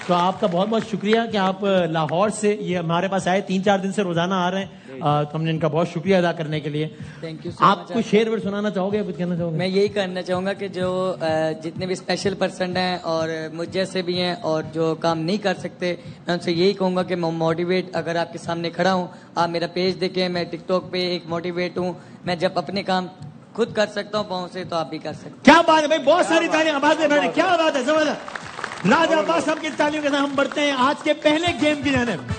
تو آپ کا بہت بہت شکریہ کہ آپ لاہور سے یہ ہمارے پاس آئے, 3-4 دن سے روزانہ آ رہے ہیں, تو ہم نے ان کا بہت شکریہ ادا کرنے کے لیے. Thank you. آپ کو شعر ویر سنانا چاہو گے, کچھ کہنا چاہو گے؟ میں یہی کرنا چاہوں گا کہ جو جتنے بھی اسپیشل پرسن ہیں اور مجھ جیسے بھی ہیں اور جو کام نہیں کر سکتے, میں ان سے یہی کہوں گا کہ میں موٹیویٹ اگر آپ کے سامنے کھڑا ہوں, آپ میرا پیج دیکھیں, میں ٹک ٹاک پہ ایک موٹیویٹ ہوں. میں جب اپنے کام خود کر سکتا ہوں پاؤں سے, تو آپ بھی کر سکتے ہیں. کیا بات ہے بھائی, بہت ساری تعلیم باتیں بیٹھے, کیا بات ہے, زبردست. راجہ عباس صاحب کی تعلیم کے ساتھ ہم بڑھتے ہیں آج کے پہلے گیم کی جانب.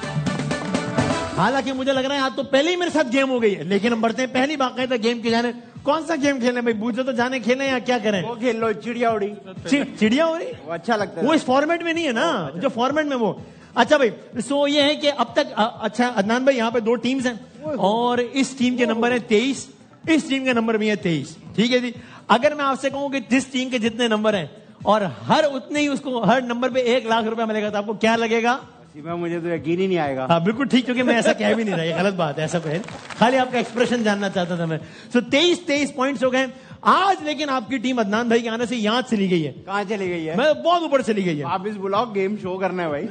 حالانکہ مجھے لگ رہا ہے آج تو پہلے ہی میرے ساتھ گیم ہو گئی ہے, لیکن ہم بڑھتے ہیں پہلی باقاعدہ گیم کی جانب. کون سا گیم کھیلیں بھائی؟ بوجھے تو جانے کھیلیں یا کیا کریں؟ وہ کھیل لو, چڑیا اڑی. چڑیا ہو رہی, وہ اچھا لگتا ہے. وہ اس فارمیٹ میں نہیں ہے نا جو فارمیٹ میں وہ. اچھا بھائی, سو یہ ہے کہ اب تک اچھا عدنان بھائی یہاں پہ 2 ٹیمز ہیں اور اس ٹیم کے نمبر ہیں 23, اس ٹیم کے نمبر بھی ہے 23. ٹھیک ہے جی. اگر میں آپ سے کہوں کہ جس ٹیم کے جتنے نمبر ہیں اور ہر اتنے ہی اس کو ہر نمبر پہ 1 لاکھ روپے ملے گا, تو آپ کو کیا لگے گا؟ مجھے تو یقین ہی نہیں آئے گا. ہاں بالکل ٹھیک, کیونکہ میں ایسا کہہ بھی نہیں رہا, یہ غلط بات ہے, ایسا کوئی خالی آپ کا ایکسپریشن جاننا چاہتا تھا میں. سو 23 پوائنٹس ہو گئے آج, لیکن آپ کی ٹیم عدنان بھائی کے آنے سے یہاں چلی گئی ہے. کہاں چلی گئی ہے؟ میں بہت اوپر چلی گئی ہے. آپ اس بلاؤ, گیم شو کرنا ہے بھائی.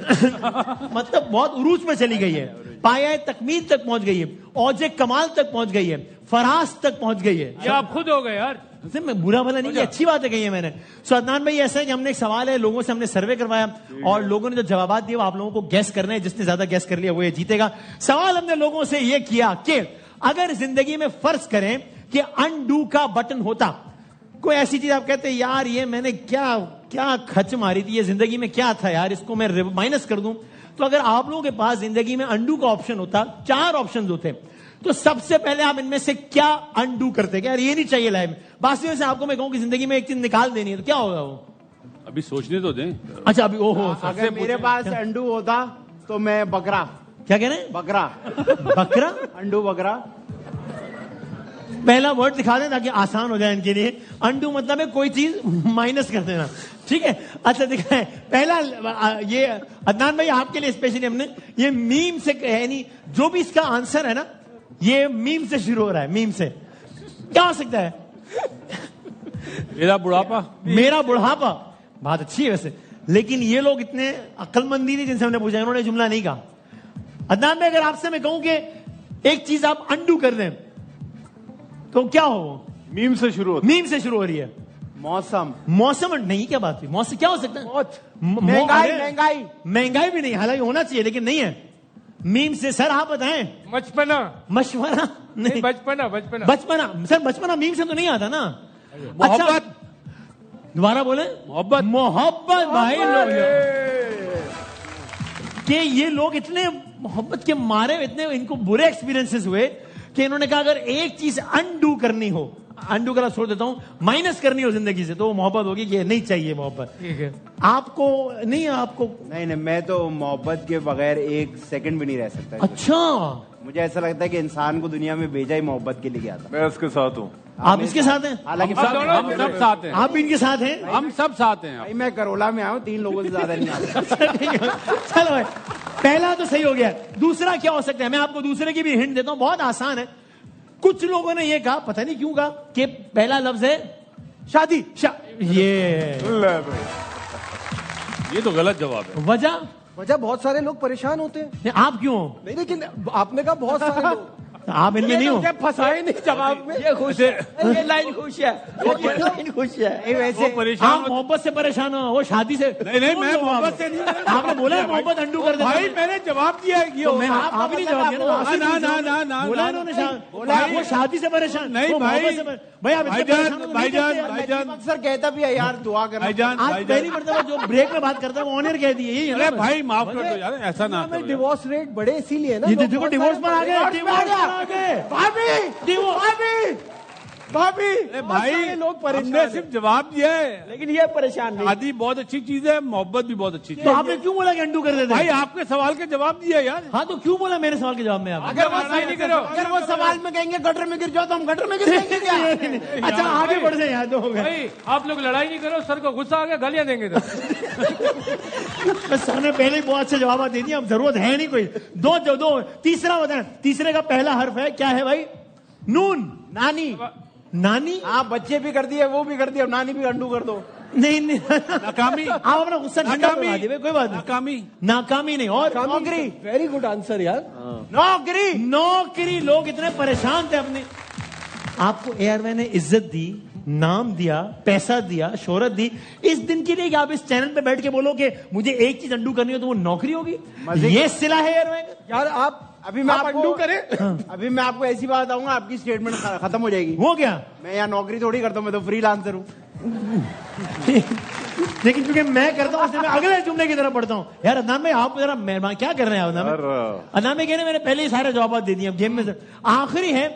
مطلب بہت عروج میں چلی گئی ہے, پایہ تکمیل تک پہنچ گئی ہے, اوج کمال تک پہنچ گئی ہے, فراز تک پہنچ گئی ہے. یہ آپ خود ہو گئے یار, میں برا بھلا نہیں, یہ اچھی بات ہے کہی ہے میں نے. سو عدنان بھائی ایسا ہے کہ ہم نے ایک سوال ہے, لوگوں سے ہم نے سروے کروایا اور لوگوں نے جو جوابات دیے وہ آپ لوگوں کو گیس کرنے ہیں, جس نے زیادہ گیس کر لیا وہ یہ جیتے گا. سوال ہم نے لوگوں سے یہ کیا کہ اگر زندگی میں فرض کریں کہ انڈو کا بٹن ہوتا, کوئی ایسی چیز آپ کہتے ہیں یار یہ میں نے کیا کھچ ماری تھی, یہ زندگی میں کیا تھا یار, اس کو میں مائنس کر دوں. تو اگر آپ لوگوں کے پاس زندگی میں انڈو کا آپشن ہوتا, 4 آپشن ہوتے, تو سب سے پہلے آپ ان میں سے کیا انڈو کرتے کہ یار یہ نہیں چاہیے لائف میں. باقی سے آپ کو میں کہوں کہ زندگی میں ایک چیز نکال دینی ہے, تو کیا ہوگا وہ؟ ابھی سوچنے تو دیں. اچھا ابھی اوہو, اگر میرے پاس انڈو ہوتا تو میں بکرا. کیا کہہ رہے ہیں؟ بکرا. بکرا, انڈو بکرا. پہلا ورڈ دکھا دیں تاکہ آسان ہو جائے ان کے لیے. انڈو مطلب ہے کوئی چیز مائنس کر دینا. ٹھیک ہے, اچھا دکھائیں پہلا. یہ عدنان بھائی آپ کے لیے اسپیشلی ہم نے یہ میم سے, یعنی جو بھی اس کا آنسر ہے نا یہ میم سے شروع ہو رہا ہے. میم سے کیا ہو سکتا ہے؟ میرا بڑھاپا. میرا بڑھاپا بات اچھی ہے ویسے, لیکن یہ لوگ اتنے عقل مند نہیں جن سے ہم نے پوچھا, انہوں نے جملہ نہیں کہا. عدنان بھائی اگر آپ سے میں کہوں کہ ایک چیز آپ انڈو کر دیں تو کیا ہو؟ میم سے شروع ہوتا. میم سے شروع ہو رہی ہے. موسم. موسم نہیں, کیا بات ہوئی, موسم کیا ہو سکتا ہے؟ بہت مہنگائی. مہنگائی بھی نہیں, حالانکہ ہونا چاہیے لیکن نہیں ہے. میم سے سر آپ بتائیں. بچپنا. مشورہ نہیں, بچپنا سر, بچپنا میم سے تو نہیں آتا نا. محبت. دوبارہ بولیں. محبت بھائی لوگ کہ یہ لوگ اتنے محبت کے مارے, اتنے ان کو برے ایکسپیرینسز ہوئے کہ انہوں نے کہا اگر ایک چیز انڈو کرنی ہو, انڈو کرنا چھوڑ دیتا ہوں, مائنس کرنی ہو زندگی سے, تو وہ محبت ہوگی کہ نہیں چاہیے محبت. ٹھیک ہے. آپ کو نہیں, آپ کو نہیں, میں تو محبت کے بغیر 1 سیکنڈ بھی نہیں رہ سکتا. اچھا, مجھے ایسا لگتا ہے کہ انسان کو دنیا میں بھیجا ہی محبت کے لیے گیا تھا. میں اس کے ساتھ ہوں. آپ اس کے ساتھ ہیں, حالانکہ ہم سب ساتھ ہیں. آپ بھی ان کے ساتھ ہیں. ہم سب ساتھ ہیں. بھائی میں کرولا میں آؤں, 3 لوگوں سے زیادہ نہیں آتا. چلو بھائی, پہلا تو صحیح ہو گیا. دوسرا کیا ہو سکتا ہے؟ میں آپ کو دوسرے کی بھی ہنٹ دیتا ہوں, بہت آسان ہے. کچھ لوگوں نے یہ کہا, پتہ نہیں کیوں کہا, کہ پہلا لفظ ہے شادی. یہ تو غلط جواب ہے. وجہ بہت سارے لوگ پریشان ہوتے ہیں. آپ کیوں؟ نہیں, لیکن آپ نے کہا بہت سارے لوگ. آپ ان میں نہیں ہو. پھنسائے نہیں جواب میں. یہ خوش ہے, یہ لائن خوش ہے, یہ لائن خوش ہے. ویسے آپ محبت سے پریشان ہو, وہ شادی سے. نہیں, میں محبت سے نہیں. آپ نے بولا محبت انڈو کر دے. بھائی میں نے جواب دیا ہے. آپ نہیں جواب دیا. بولا انہوں نے وہ شادی سے پریشان. نہیں بھائی, بھائی جان اکثر کہتا بھی ہے یار دعا کرنا. آج پہلی مرتبہ جو بریک میں بات کرتا ہے وہ آنر کہہ دیے. ارے بھائی معاف کر دو یار, ایسا نہ کرو. ڈیوورس ریٹ بڑے اسی لیے نا. دیکھو ڈیوورس پر آ گئے. भाभी अरे भाई लोग हमने परेशान सिर्फ जवाब दिया है। लेकिन ये परेशान नहीं। शादी बहुत अच्छी चीज है, मोहब्बत भी बहुत अच्छी चीज तो है। आपने क्यों बोला कि अंडू कर देते भाई हैं? आपके सवाल के जवाब दिया यार। हाँ तो क्यों बोला मेरे सवाल के जवाब में आप? अगर वो लड़ाई नहीं करो। अगर वो सवाल में कहेंगे गटर में गिर जाओ तो हम गटर में गिर जाएंगे क्या? अच्छा आगे बढ़ जाए, याद हो गया। भाई आप लोग लड़ाई नहीं करो, सर को गुस्सा आ गया गालियां देंगे तो। सर ने पहले ही बहुत अच्छे जवाब दे दिए, अब जरूरत है नहीं कोई। दो तीसरा बताएं। तीसरे का पहला हर्फ है क्या है भाई? नून। नानी। नानी? हाँ बच्चे भी कर दिए, वो भी कर दिए, अब नानी भी अंडू कर दो। नहीं नाकामी। आप अपना गुस्सा ठंडा करवा दिए, कोई बात नहीं। नाकामी। नाकामी नहीं, और नौकरी। वेरी गुड आंसर यार। नौकरी। नौकरी। लोग इतने परेशान थे अपने। आपको एयरवे ने इज्जत दी, नाम दिया, पैसा दिया, शोहरत दी। इस दिन के लिए कि आप इस चैनल पे बैठ के बोलो कि मुझे एक चीज अंडू करनी हो तो वो नौकरी होगी। ये सिला है एयरवे का। यार आप अभी मैं आप आपको अंडू करें। अभी मैं आपको ऐसी बात आऊंगा, आपकी स्टेटमेंट खत्म हो जाएगी। वो क्या? मैं यहाँ नौकरी थोड़ी करता हूँ, मैं तो फ्रीलांसर हूँ। लेकिन क्योंकि मैं करता हूँ इसलिए मैं अगले जुमले की तरफ पढ़ता हूँ। यार अदनान भाई आप जरा मेहरबान क्या कर रहे हैं अदनान भाई? अदनान भाई कह रहे हैं मैंने पहले ही सारे जवाब दे दिए, अब गेम में से आखिरी है,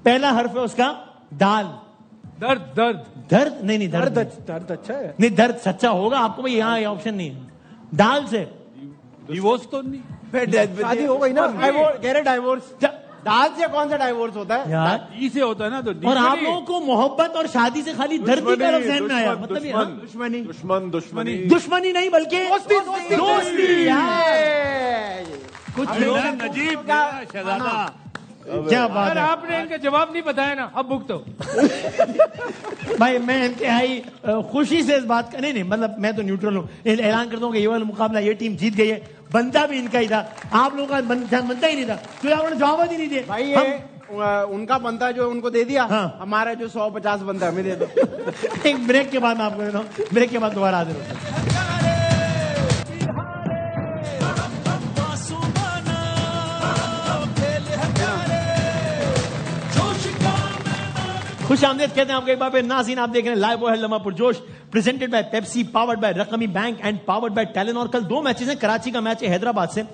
पहला हर्फ है उसका दाल। दर्द दर्द दर्द नहीं दर्द दर्द अच्छा है। नहीं, दर्द सच्चा होगा आपको भाई, यहाँ ऑप्शन नहीं है। दाल से डिवोर्स तो नहीं। शादी हो गई ना। कह रहे डाइवोर्स। दाल से कौन सा डाइवोर्स होता है? यार। ई से होता है ना तो डी और से आप नहीं। लोगों को मोहब्बत और शादी से खाली दर्द ही का लफ्ज़ ज़हन में आया, मतलब ये, हाँ? दुश्मनी। दुश्मनी। दुश्मनी नहीं बल्कि दोस्ती यार। कुछ लोग नजीब शहजादा। क्या बात अगर है आपने इनके जवाब नहीं बताया ना, अब भुगतो। भाई। मैं इंतहाई खुशी से इस बात का नहीं मतलब मैं तो न्यूट्रल हूँ, ऐलान करता हूँ कि ये वाला मुकाबला ये टीम जीत गई है। बनता भी इनका ही था, आप लोगों का बनता ही नहीं था, तो आपने जवाब ही नहीं दिए। भाई ये उनका बनता जो उनको दे दिया, हाँ। हमारा जो 150 बनता है हमें दे दो। एक ब्रेक के बाद मैं आपको देता हूँ, ब्रेक के बाद दोबारा हाजिर होता हूँ। खुश आमदेद कहते हैं आपके एक बार फिर नाज़रीन, आप देख रहे हैं लाइव वो है लम्हा पुरजोश, presented by Pepsi, powered by रकमी bank and powered by Telenor. कल दो मैचेस हैं, कराची का मैच है हैदराबाद से,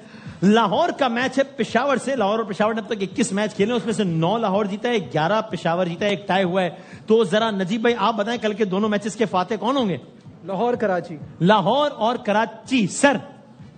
लाहौर का मैच है पेशावर से। लाहौर और पेशावर ने अब तक 21 मैच खेले, उसमें से 9 लाहौर जीता है, 11 पेशावर जीता है, एक टाई हुआ है। तो जरा नजीब भाई आप बताएं कल के दोनों मैचेस के फाते कौन होंगे? लाहौर कराची। लाहौर और कराची। सर?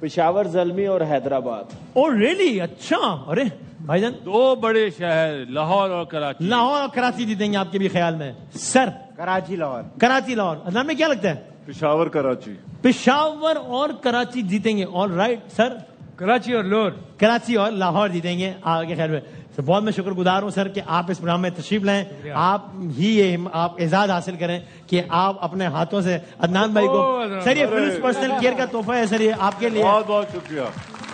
पेशावर, ज़ल्मी और हैदराबाद। Oh really? अच्छा। अरे भाईजान दो बड़े शहर लाहौर और कराची। लाहौर और कराची जीतेंगे आपके भी ख्याल में? सर? कराची लाहौर। कराची लाहौर। अदनान में क्या लगता है? पेशावर कराची। पेशावर और कराची जीतेंगे। All right sir. कराची और लाहौर। कराची और लाहौर जीतेंगे आगे खैर में। तो बहुत मैं शुक्रगुजार हूं सर कि आप इस प्रोग्राम में तशरीफ लाएं। आप ही ये आप एजाज हासिल करें कि आप अपने हाथों से अदनान भाई को, अदनान सर ये फिल्म पर्सनल केयर का तोहफा है सर, ये आपके लिए। बहुत बहुत शुक्रिया।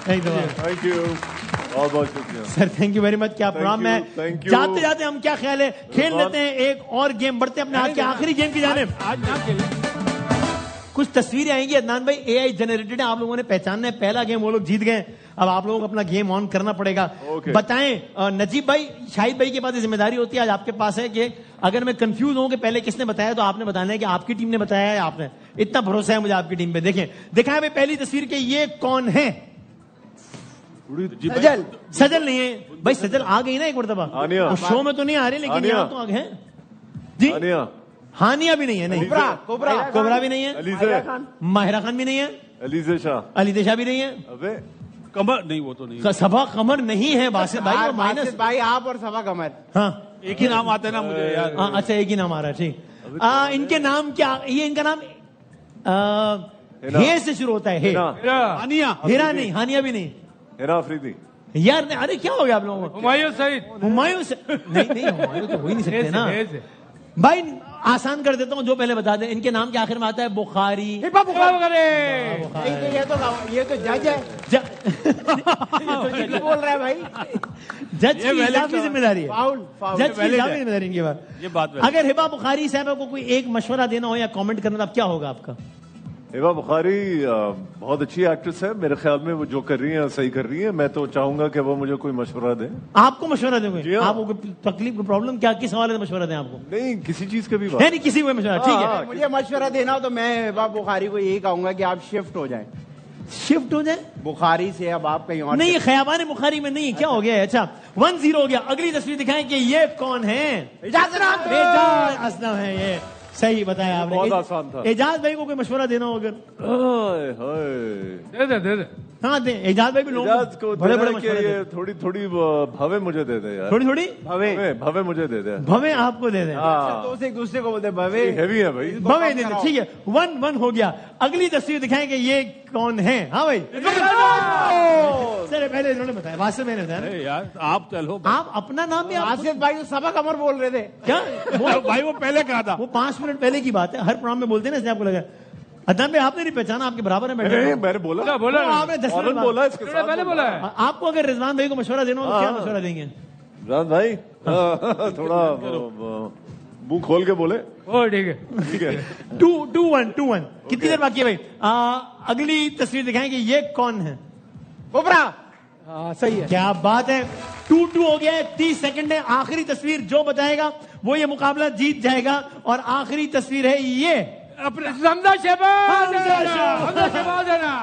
एक दफा थैंक यू, बहुत बहुत शुक्रिया sir, thank you very much. क्या प्रोग्राम में thank you. जाते जाते हम क्या ख्याल है खेल लेते हैं एक और गेम, बढ़ते हैं अपने आज के आखिरी गेम की जानिब। आज ना खेले। कुछ तस्वीरें आएंगी अदनान भाई, एआई जनरेटेड है, आप लोगों ने पहचानना है। पहला गेम वो लोग जीत गए, अब आप लोगों को अपना गेम ऑन करना पड़ेगा। Okay. बताएं नजीब भाई, शाहिद भाई के पास ये जिम्मेदारी होती है आज आपके पास है कि अगर मैं कंफ्यूज हूं कि पहले किसने बताया तो आपने बताना है कि आपकी टीम ने बताया है आपने। इतना भरोसा है मुझे आपकी टीम पे। देखें दिखाएं भाई पहली तस्वीर के ये कौन है? सजल। सजल नहीं है भाई, सजल आ गई ना एक मरतबा, आनिया। वो शो में तो नहीं आ रही लेकिन आनिया। यहाँ तो आ गए हैं जी। आनिया। हानिया भी नहीं है, नहीं। कोबरा। कोबरा भी नहीं है, अलीजे। माहिरा खान भी नहीं है, अलीजे शाह। अलीदेशा भी नहीं है, अबे कमर नहीं, वो तो नहीं। सभा कमर नहीं है, बासित भाई और माइनस। बासित भाई आप और सभा कमर। हाँ एक ही नाम आता है ना मुझे यार। हाँ, अच्छा एक ही नाम आ रहा है, ठीक। इनके नाम क्या, ये इनका नाम हे से शुरू होता है, हे। हिना। आनिया। हेरा नहीं, हानिया भी नहीं हिना अफरीदी। यार। नहीं, अरे क्या हो गया आप लोगों को? हुमायूं सईद। हुमायूं से नहीं, नहीं हुमायूं तो हो ही नहीं सकते ना हे से। भाई। आसान कर देता हूँ, जो पहले बता दें, इनके नाम के आखिर में आता है बुखारी। हिब्बा बुखारी। अरे ये तो जज है। ये बोल रहा है भाई। जज की इजाफी जिम्मेदारी है, फाउल फाउल। जज की इजाफी जिम्मेदारी इनके बाद। ये बात वैलिड। अगर हिबा बुखारी साहब को कोई एक मशवरा देना हो या कमेंट करना, तब क्या होगा आपका? हिबा बुखारी बहुत अच्छी एक्ट्रेस है, मेरे ख्याल में वो जो कर रही है सही कर रही है। मैं तो चाहूंगा कि वो मुझे कोई मशवरा दे। आपको मशवरा देंगे? जी हाँ। आपको कोई तकलीफ कोई प्रॉब्लम क्या, किस हवाले से मशवरा दें आपको? नहीं, किसी चीज के भी बात। है नहीं, किसी को मशवरा, ठीक है। मुझे मशवरा देना हो तो मैं हिब्बा बुखारी को यही कहूंगा कि आप शिफ्ट हो जाएं। शिफ्ट हो जाए? बुखारी से अब आप कहीं और नहीं, खयाबान बुखारी में नहीं, क्या हो गया है? अच्छा 1-0 हो गया। अगली तस्वीर दिखाएं कि ये कौन है? एजाज असलम है ये। सही बताया आपने। बहुत आसान था। एजाज भाई को कोई मशवरा देना हो अगर? हाय हाय दे दे हाँ दे, एजाज भाई भी लोगों एजाज को बड़े बड़े देना कि मशवरे ये थोड़ी थोड़ी भवे मुझे दे दे यार, थोड़ी थोड़ी भवे मुझे दे दे। भवे आपको दे दें। हाँ दोस्त एक दूसरे को बोलते भवे हैवी है भाई। भवे दे दें, ठीक है। 1-1 हो गया। अगली तस्वीर दिखाएं कि ये कौन है? हाँ भाई सर पहले इन्होंने बताया, वासिफ मैंने बताया ना। अरे यार आप चलो आप अपना नाम भी आप आसिफ भाई तो सबक अमर बोल रहे थे। क्या भाई वो पहले कहा था। वो 5 मिनट पहले की बात है, हर प्रोग्राम में बोलते हैं ना, इसलिए आपको लगा। अदनान भाई आपने नहीं पहचाना, आपके बराबर में बैठे। अरे मैंने बोला बोला वो आपने 10 फौरन मिनट बोला इसके साथ पहले बोला है। आपको अगर रिजवान भाई को मशवरा देना हो तो क्या मशवरा देंगे? राज भाई थोड़ा मुंह खोल के बोले। ओ ठीक है। ठीक है 2-1 कितनी देर बाकी है भाई? अगली तस्वीर दिखाएंगे ये कौन है? बुबरा हाँ सही है। क्या बात है, 2-2 हो गया है। 30 सेकंड है। आखिरी तस्वीर जो बताएगा वो ये मुकाबला जीत जाएगा। और आखिरी तस्वीर है ये अपने हमजा शहबाज है ना।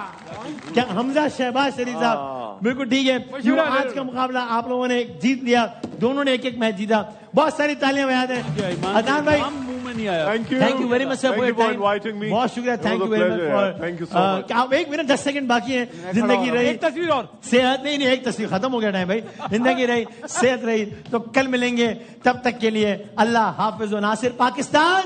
क्या हमजा शहबाज शरीफ साहब? बिल्कुल ठीक है। मशहूर है। आज का मुकाबला आप लोगों ने जीत लिया, दोनों ने एक मैच जीता। बहुत सारी तालियां बजाते हैं। अदनान भाई मुंह में नहीं आया। Thank you very much sir for your time. Inviting me. बहुत शुक्रिया, thank you very much for. Thank you so much. क्या 1 मिनट 10 सेकंड बाकी है। जिंदगी रही, एक तस्वीर और सेहत नहीं, एक तस्वीर खत्म हो गया टाइम भाई। जिंदगी रही, सेहत रही, तो कल मिलेंगे। तब तक के लिए अल्लाह हाफिज व नासिर। पाकिस्तान